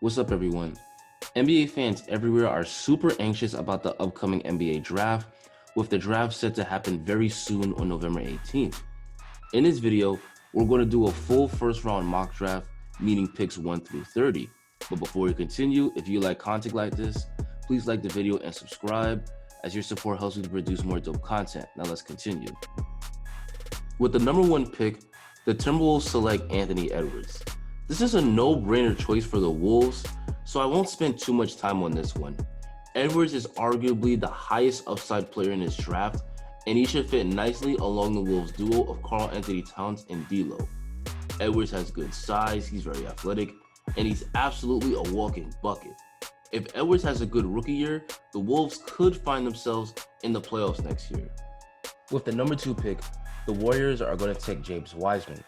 What's up, everyone? NBA fans everywhere are super anxious about the upcoming NBA draft, with the draft set to happen very soon on November 18th. In this video, we're going to do a full first round mock draft, meaning picks 1 through 30. But before we continue, if you like content like this, please like the video and subscribe, as your support helps me to produce more dope content. Now let's continue. With the number 1 pick, the Timberwolves select Anthony Edwards. This is a no-brainer choice for the Wolves, so I won't spend too much time on this one. Edwards is arguably the highest upside player in this draft, and he should fit nicely along the Wolves duo of Karl-Anthony Towns and D'Lo. Edwards has good size, he's very athletic, and he's absolutely a walking bucket. If Edwards has a good rookie year, the Wolves could find themselves in the playoffs next year. With the number 2 pick, the Warriors are going to take James Wiseman.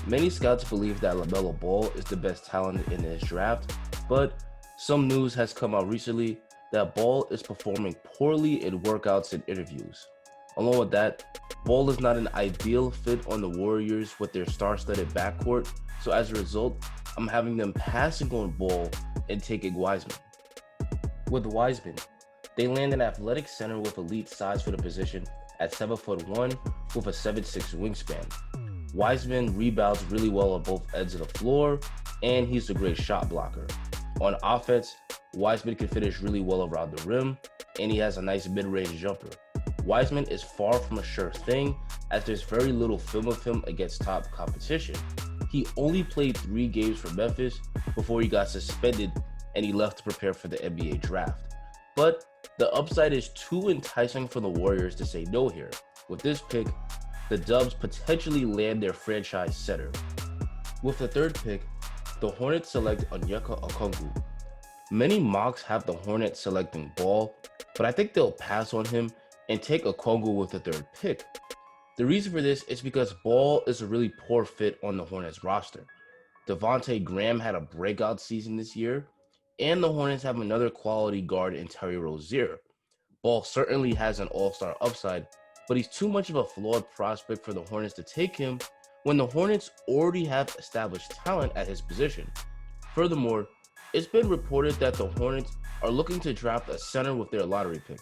Many scouts believe that LaMelo Ball is the best talent in this draft, but some news has come out recently that Ball is performing poorly in workouts and interviews. Along with that, Ball is not an ideal fit on the Warriors with their star-studded backcourt, so as a result, I'm having them passing on Ball and taking Wiseman. With Wiseman, they land an athletic center with elite size for the position at 7'1" with a 7'6" wingspan. Wiseman rebounds really well on both ends of the floor, and he's a great shot blocker. On offense, Wiseman can finish really well around the rim, and he has a nice mid-range jumper. Wiseman is far from a sure thing, as there's very little film of him against top competition. He only played 3 games for Memphis before he got suspended and he left to prepare for the NBA draft. But the upside is too enticing for the Warriors to say no here. With this pick, the Dubs potentially land their franchise center. With the 3rd pick, the Hornets select Onyeka Okongwu. Many mocks have the Hornets selecting Ball, but I think they'll pass on him and take Okongwu with the 3rd pick. The reason for this is because Ball is a really poor fit on the Hornets roster. Devontae Graham had a breakout season this year, and the Hornets have another quality guard in Terry Rozier. Ball certainly has an all-star upside, but he's too much of a flawed prospect for the Hornets to take him when the Hornets already have established talent at his position. Furthermore, it's been reported that the Hornets are looking to draft a center with their lottery pick.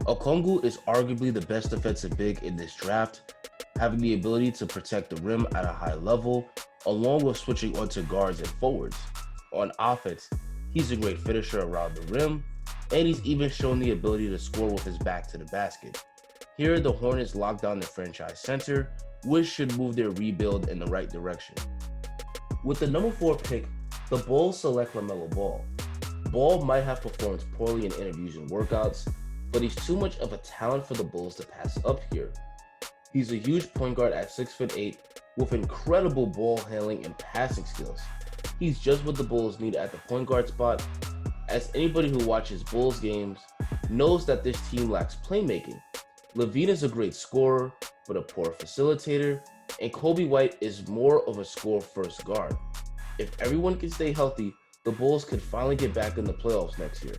Okongwu is arguably the best defensive big in this draft, having the ability to protect the rim at a high level, along with switching onto guards and forwards. On offense, he's a great finisher around the rim, and he's even shown the ability to score with his back to the basket. Here, the Hornets lock down the franchise center, which should move their rebuild in the right direction. With the number 4 pick, the Bulls select LaMelo Ball. Ball might have performed poorly in interviews and workouts, but he's too much of a talent for the Bulls to pass up here. He's a huge point guard at 6'8", with incredible ball handling and passing skills. He's just what the Bulls need at the point guard spot, as anybody who watches Bulls games knows that this team lacks playmaking. LaVine is a great scorer, but a poor facilitator, and Kobe White is more of a score-first guard. If everyone can stay healthy, the Bulls could finally get back in the playoffs next year.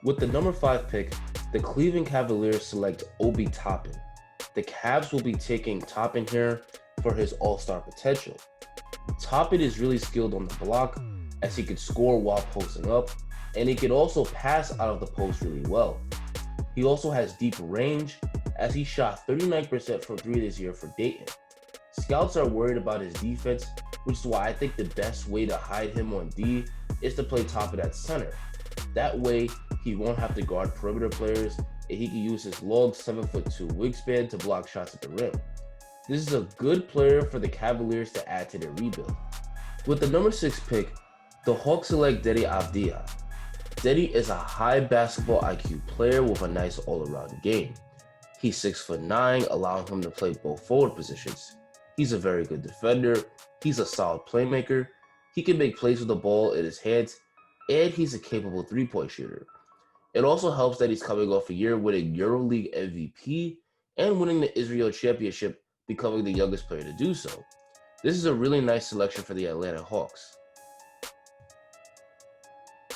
With the number 5 pick, the Cleveland Cavaliers select Obi Toppin. The Cavs will be taking Toppin here for his all-star potential. Toppin is really skilled on the block, as he can score while posting up, and he can also pass out of the post really well. He also has deep range, as he shot 39% from 3 this year for Dayton. Scouts are worried about his defense, which is why I think the best way to hide him on D is to play Toppin at center. That way, he won't have to guard perimeter players, and he can use his long 7'2" wingspan to block shots at the rim. This is a good player for the Cavaliers to add to their rebuild. With the number 6 pick, the Hawks select Dede Avdija. Dede is a high basketball IQ player with a nice all-around game. He's 6'9", allowing him to play both forward positions. He's a very good defender, he's a solid playmaker, he can make plays with the ball in his hands, and he's a capable 3-point shooter. It also helps that he's coming off a year winning EuroLeague MVP and winning the Israel Championship, becoming the youngest player to do so. This is a really nice selection for the Atlanta Hawks.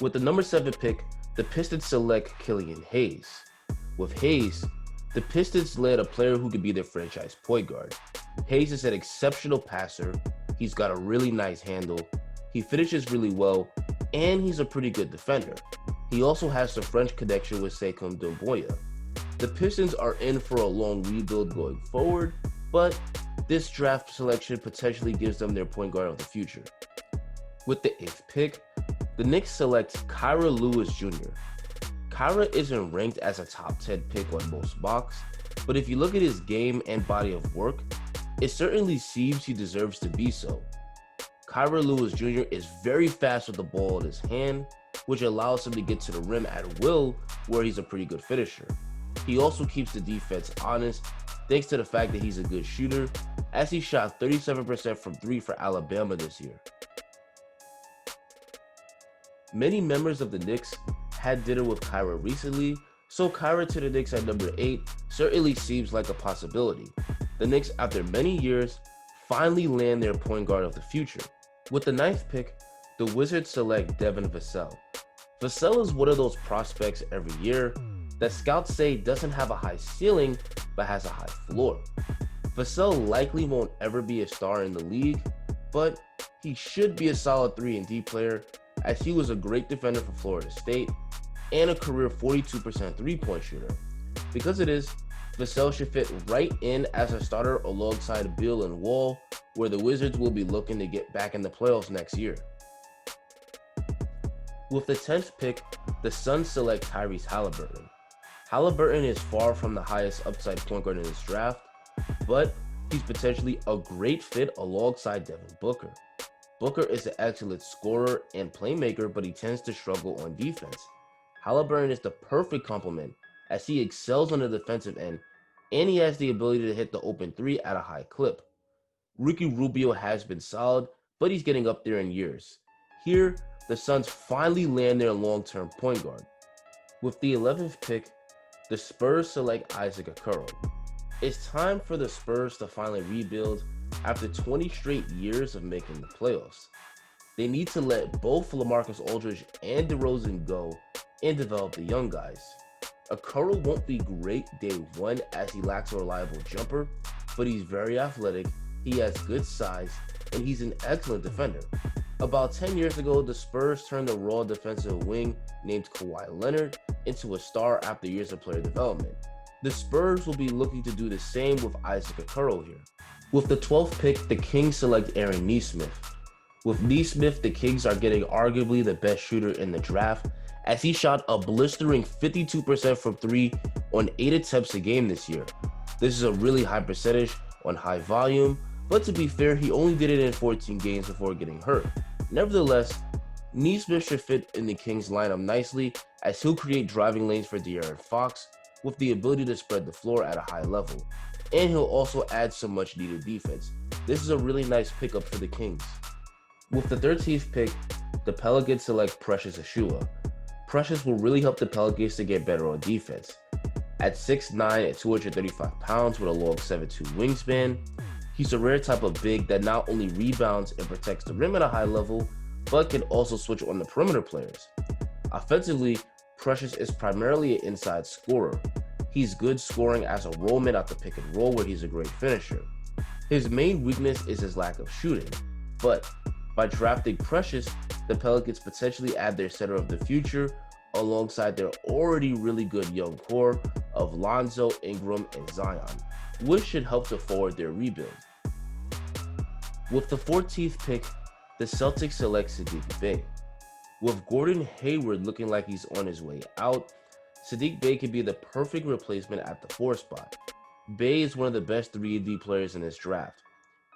With the number 7 pick, the Pistons select Killian Hayes. With Hayes, the Pistons land a player who could be their franchise point guard. Hayes is an exceptional passer, he's got a really nice handle, He finishes really well, and he's a pretty good defender. He also has the French connection with Sekou Doumbouya. The Pistons are in for a long rebuild going forward, but this draft selection potentially gives them their point guard of the future. With the 8th pick, the Knicks select Kira Lewis Jr. Kira isn't ranked as a top 10 pick on most mocks, but if you look at his game and body of work, it certainly seems he deserves to be so. Kira Lewis Jr. is very fast with the ball in his hand, which allows him to get to the rim at will, where he's a pretty good finisher. He also keeps the defense honest, thanks to the fact that he's a good shooter, as he shot 37% from 3 for Alabama this year. Many members of the Knicks had dinner with Kira recently, so Kira to the Knicks at number 8 certainly seems like a possibility. The Knicks, after many years, finally land their point guard of the future. With the 9th pick, the Wizards select Devin Vassell. Vassell is one of those prospects every year that scouts say doesn't have a high ceiling, but has a high floor. Vassell likely won't ever be a star in the league, but he should be a solid 3-and-D player, as he was a great defender for Florida State and a career 42% three-point shooter. Because of this, Vassell should fit right in as a starter alongside Beal and Wall, where the Wizards will be looking to get back in the playoffs next year. With the 10th pick, the Suns select Tyrese Halliburton. Halliburton is far from the highest upside point guard in this draft, but he's potentially a great fit alongside Devin Booker. Booker is an excellent scorer and playmaker, but he tends to struggle on defense. Halliburton is the perfect complement, as he excels on the defensive end, and he has the ability to hit the open 3 at a high clip. Ricky Rubio has been solid, but he's getting up there in years. Here, the Suns finally land their long-term point guard. With the 11th pick, the Spurs select Isaac Okoro. It's time for the Spurs to finally rebuild after 20 straight years of making the playoffs. They need to let both LaMarcus Aldridge and DeRozan go and develop the young guys. Okoro won't be great day one as he lacks a reliable jumper, but he's very athletic, he has good size, and he's an excellent defender. About 10 years ago, the Spurs turned a raw defensive wing named Kawhi Leonard into a star after years of player development. The Spurs will be looking to do the same with Isaac Okoro here. With the 12th pick, the Kings select Aaron Nesmith. With Nesmith, the Kings are getting arguably the best shooter in the draft, as he shot a blistering 52% from 3 on 8 attempts a game this year. This is a really high percentage on high volume, but to be fair, he only did it in 14 games before getting hurt. Nevertheless, Nesmith should fit in the Kings lineup nicely, as he'll create driving lanes for De'Aaron Fox with the ability to spread the floor at a high level, and he'll also add some much needed defense. This is a really nice pickup for the Kings. With the 13th pick, the Pelicans select Precious Achiuwa. Precious will really help the Pelicans to get better on defense. At 6'9" and 235 pounds with a long 7'2" wingspan, he's a rare type of big that not only rebounds and protects the rim at a high level, but can also switch on the perimeter players. Offensively, Precious is primarily an inside scorer. He's good scoring as a rollman at the pick and roll, where he's a great finisher. His main weakness is his lack of shooting, but by drafting Precious, the Pelicans potentially add their center of the future alongside their already really good young core of Lonzo, Ingram, and Zion, which should help to forward their rebuild. With the 14th pick, the Celtics select Saddiq Bey. With Gordon Hayward looking like he's on his way out, Saddiq Bey can be the perfect replacement at the 4 spot. Bey is one of the best 3-and-D players in this draft.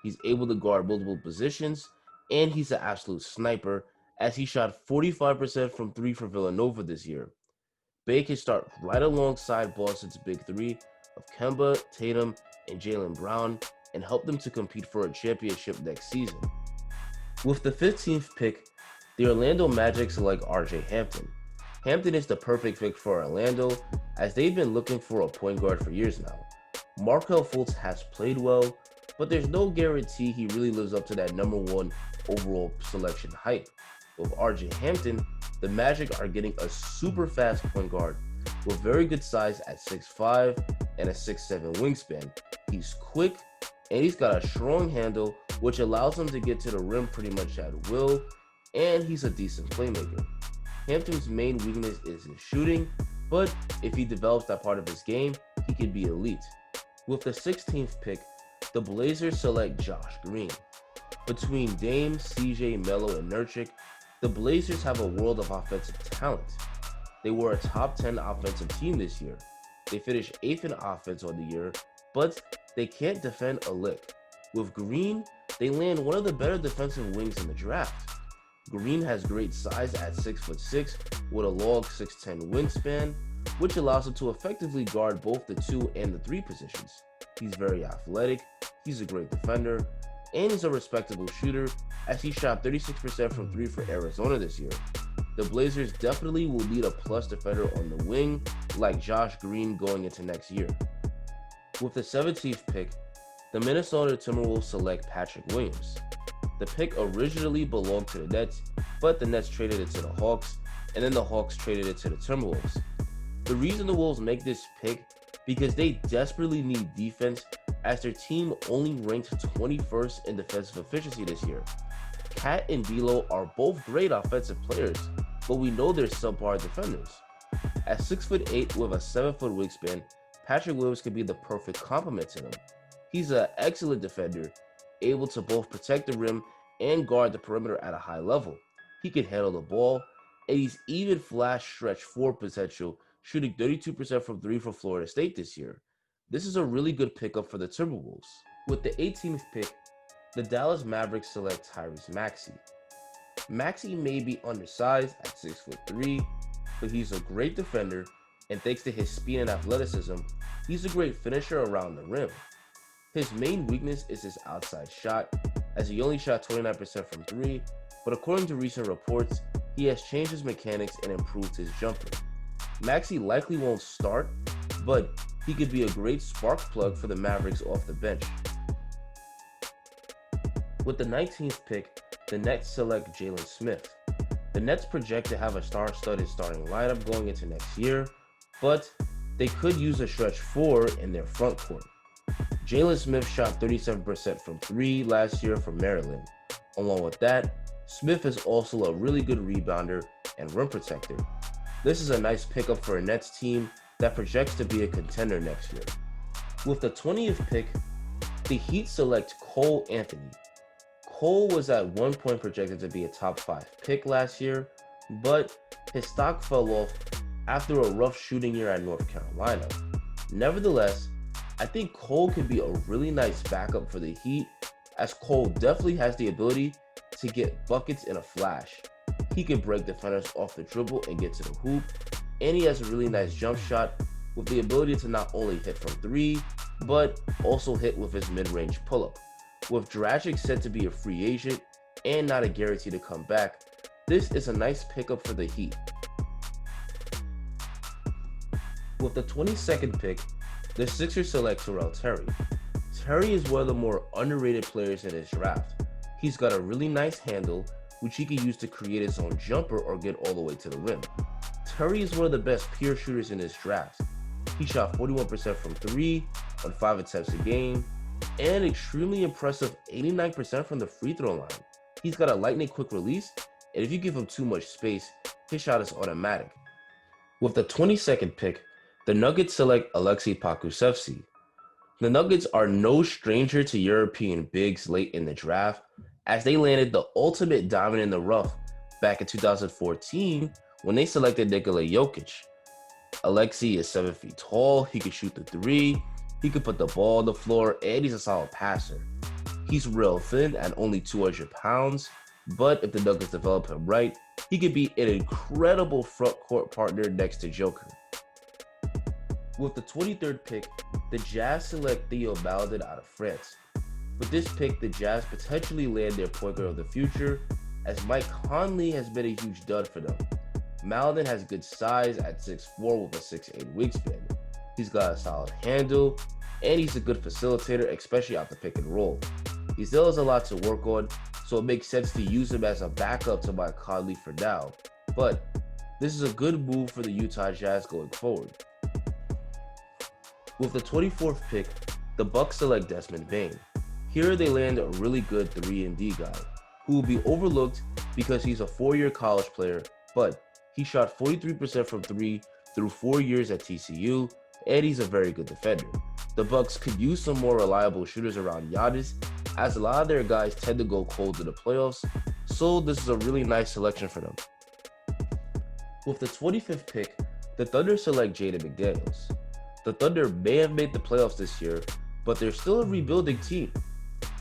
He's able to guard multiple positions, and he's an absolute sniper, as he shot 45% from 3 for Villanova this year. Bey can start right alongside Boston's big 3 of Kemba, Tatum, and Jaylen Brown, and help them to compete for a championship next season. With the 15th pick, the Orlando Magic select RJ Hampton. Hampton is the perfect pick for Orlando, as they've been looking for a point guard for years now. Markelle Fultz has played well, but there's no guarantee he really lives up to that number 1 overall selection hype. With RJ Hampton, the Magic are getting a super fast point guard with very good size at 6'5" and a 6'7" wingspan. He's quick, and he's got a strong handle, which allows him to get to the rim pretty much at will, and he's a decent playmaker. Hampton's main weakness is his shooting, but if he develops that part of his game, he could be elite. With the 16th pick, the Blazers select Josh Green. Between Dame, CJ, Melo, and Nurkic, the Blazers have a world of offensive talent. They were a top 10 offensive team this year. They finished 8th in offense on the year, but they can't defend a lick. With Green, they land one of the better defensive wings in the draft. Green has great size at 6'6" with a long 6'10" wingspan, which allows him to effectively guard both the 2 and the 3 positions. He's very athletic, he's a great defender, and he's a respectable shooter as he shot 36% from 3 for Arizona this year. The Blazers definitely will need a plus defender on the wing like Josh Green going into next year. With the 17th pick, the Minnesota Timberwolves select Patrick Williams. The pick originally belonged to the Nets, but the Nets traded it to the Hawks, and then the Hawks traded it to the Timberwolves. The reason the Wolves make this pick because they desperately need defense as their team only ranked 21st in defensive efficiency this year. Cat and D'Lo are both great offensive players, but we know they're subpar defenders. At 6'8" with a 7-foot wingspan, Patrick Williams could be the perfect complement to them. He's an excellent defender, able to both protect the rim and guard the perimeter at a high level. He can handle the ball, and he's even flash stretch 4 potential, shooting 32% from 3 for Florida State this year. This is a really good pickup for the Timberwolves. With the 18th pick, the Dallas Mavericks select Tyrese Maxey. Maxey may be undersized at 6'3", but he's a great defender, and thanks to his speed and athleticism, he's a great finisher around the rim. His main weakness is his outside shot, as he only shot 29% from 3, but according to recent reports, he has changed his mechanics and improved his jumper. Maxey likely won't start, but he could be a great spark plug for the Mavericks off the bench. With the 19th pick, the Nets select Jalen Smith. The Nets project to have a star-studded starting lineup going into next year, but they could use a stretch 4 in their front court. Jalen Smith shot 37% from 3 last year for Maryland. Along with that, Smith is also a really good rebounder and rim protector. This is a nice pickup for a Nets team that projects to be a contender next year. With the 20th pick, the Heat select Cole Anthony. Cole was at one point projected to be a top 5 pick last year, but his stock fell off after a rough shooting year at North Carolina. Nevertheless, I think Cole could be a really nice backup for the Heat, as Cole definitely has the ability to get buckets in a flash. He can break defenders off the dribble and get to the hoop, and he has a really nice jump shot with the ability to not only hit from 3, but also hit with his mid-range pull-up. With Dragic set to be a free agent and not a guarantee to come back, this is a nice pickup for the Heat. With the 22nd pick, the Sixers select Terrell Terry. Terry is one of the more underrated players in this draft. He's got a really nice handle, which he can use to create his own jumper or get all the way to the rim. Terry is one of the best pure shooters in this draft. He shot 41% from 3 on 5 attempts a game, and extremely impressive 89% from the free throw line. He's got a lightning quick release, and if you give him too much space, his shot is automatic. With the 22nd pick, the Nuggets select Aleksej Pokusevski. The Nuggets are no stranger to European bigs late in the draft, as they landed the ultimate diamond in the rough back in 2014 when they selected Nikola Jokic. Aleksej is 7 feet tall, he can shoot the 3, he can put the ball on the floor, and he's a solid passer. He's real thin at only 200 pounds, but if the Nuggets develop him right, he could be an incredible front court partner next to Joker. With the 23rd pick, the Jazz select Theo Maledon out of France. With this pick, the Jazz potentially land their point guard of the future, as Mike Conley has been a huge dud for them. Maledon has good size at 6'4" with a 6'8" wingspan. He's got a solid handle, and he's a good facilitator, especially out the pick and roll. He still has a lot to work on, so it makes sense to use him as a backup to Mike Conley for now. But this is a good move for the Utah Jazz going forward. With the 24th pick, the Bucks select Desmond Bane. Here they land a really good 3-and-D guy. who will be overlooked because he's a 4-year college player, but he shot 43% from 3 through 4 years at TCU, and he's a very good defender. The Bucks could use some more reliable shooters around Giannis, as a lot of their guys tend to go cold in the playoffs, so this is a really nice selection for them. With the 25th pick, the Thunder select Jaden McDaniels. The Thunder may have made the playoffs this year, but they're still a rebuilding team.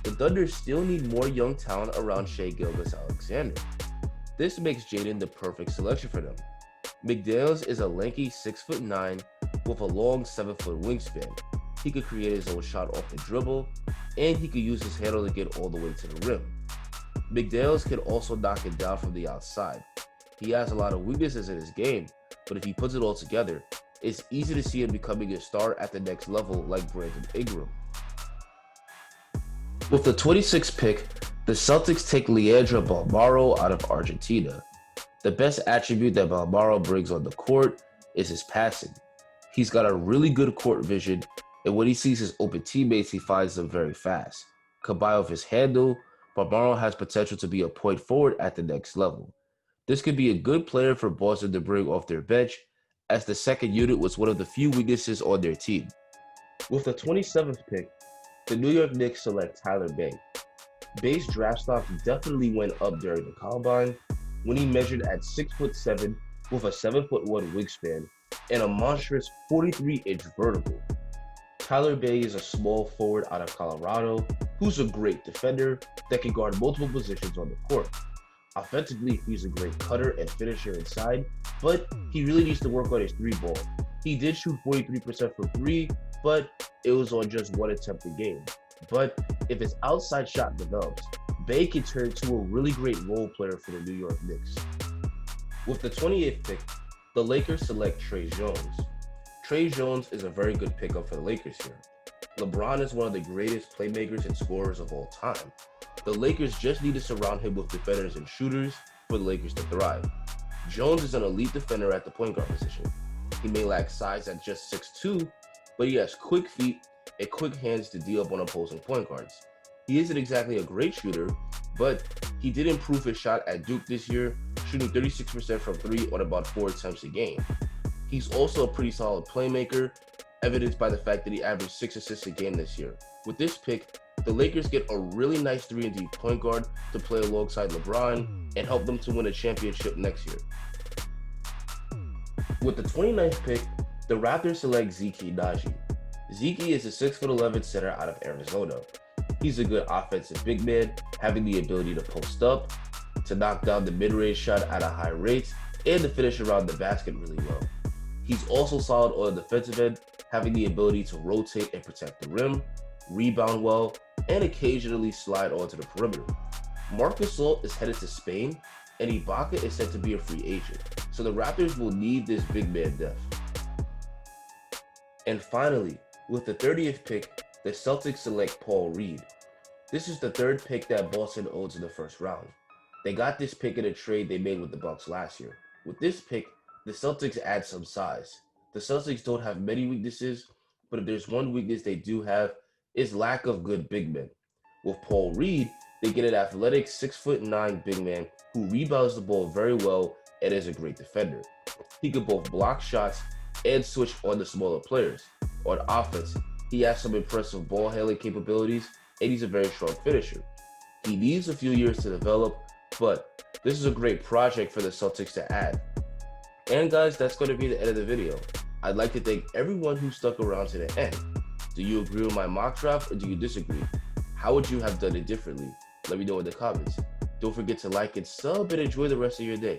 The Thunder still need more young talent around Shai Gilgeous-Alexander. This makes Jaden the perfect selection for them. McDaniels is a lanky 6'9" with a long 7-foot wingspan. He could create his own shot off the dribble, and he could use his handle to get all the way to the rim. McDaniels can also knock it down from the outside. He has a lot of weaknesses in his game, but if he puts it all together, it's easy to see him becoming a star at the next level like Brandon Ingram. With the 26th pick, the Celtics take Leandro Bolmaro out of Argentina. The best attribute that Bolmaro brings on the court is his passing. He's got a really good court vision, and when he sees his open teammates, he finds them very fast. Combined with his handle, Bolmaro has potential to be a point forward at the next level. This could be a good player for Boston to bring off their bench, as the second unit was one of the few weaknesses on their team. With the 27th pick, the New York Knicks select Tyler Bey. Bey's draft stock definitely went up during the combine when he measured at 6'7" with a 7'1" wingspan and a monstrous 43-inch vertical. Tyler Bey is a small forward out of Colorado who's a great defender that can guard multiple positions on the court. Offensively, he's a great cutter and finisher inside, but he really needs to work on his 3-ball. He did shoot 43% from 3, but it was on just one attempt a game. But if his outside shot develops, Bey can turn into a really great role player for the New York Knicks. With the 28th pick, the Lakers select Tre Jones. Tre Jones is a very good pickup for the Lakers here. LeBron is one of the greatest playmakers and scorers of all time. The Lakers just need to surround him with defenders and shooters for the Lakers to thrive. Jones is an elite defender at the point guard position. He may lack size at just 6'2", but he has quick feet and quick hands to deal up on opposing point guards. He isn't exactly a great shooter, but he did improve his shot at Duke this year, shooting 36% from 3 on about 4 attempts a game. He's also a pretty solid playmaker, evidenced by the fact that he averaged 6 assists a game this year. With this pick, the Lakers get a really nice 3-and-D point guard to play alongside LeBron and help them to win a championship next year. With the 29th pick, the Raptors select Zeke Naji. Zeke is a 6'11" center out of Arizona. He's a good offensive big man, having the ability to post up, to knock down the mid-range shot at a high rate, and to finish around the basket really well. He's also solid on the defensive end, having the ability to rotate and protect the rim, rebound well, and occasionally slide onto the perimeter. Marc Gasol is headed to Spain, and Ibaka is set to be a free agent, so the Raptors will need this big man depth. And finally, with the 30th pick, the Celtics select Paul Reed. This is the third pick that Boston owns in the first round. They got this pick in a trade they made with the Bucks last year. With this pick, the Celtics add some size. The Celtics don't have many weaknesses, but if there's one weakness they do have, is lack of good big men. With Paul Reed, they get an athletic 6'9" big man who rebounds the ball very well and is a great defender. He can both block shots and switch on the smaller players. On offense, he has some impressive ball handling capabilities, and he's a very strong finisher. He needs a few years to develop, but this is a great project for the Celtics to add. And guys, that's going to be the end of the video. I'd like to thank everyone who stuck around to the end. Do you agree with my mock draft or do you disagree? How would you have done it differently? Let me know in the comments. Don't forget to like and sub and enjoy the rest of your day.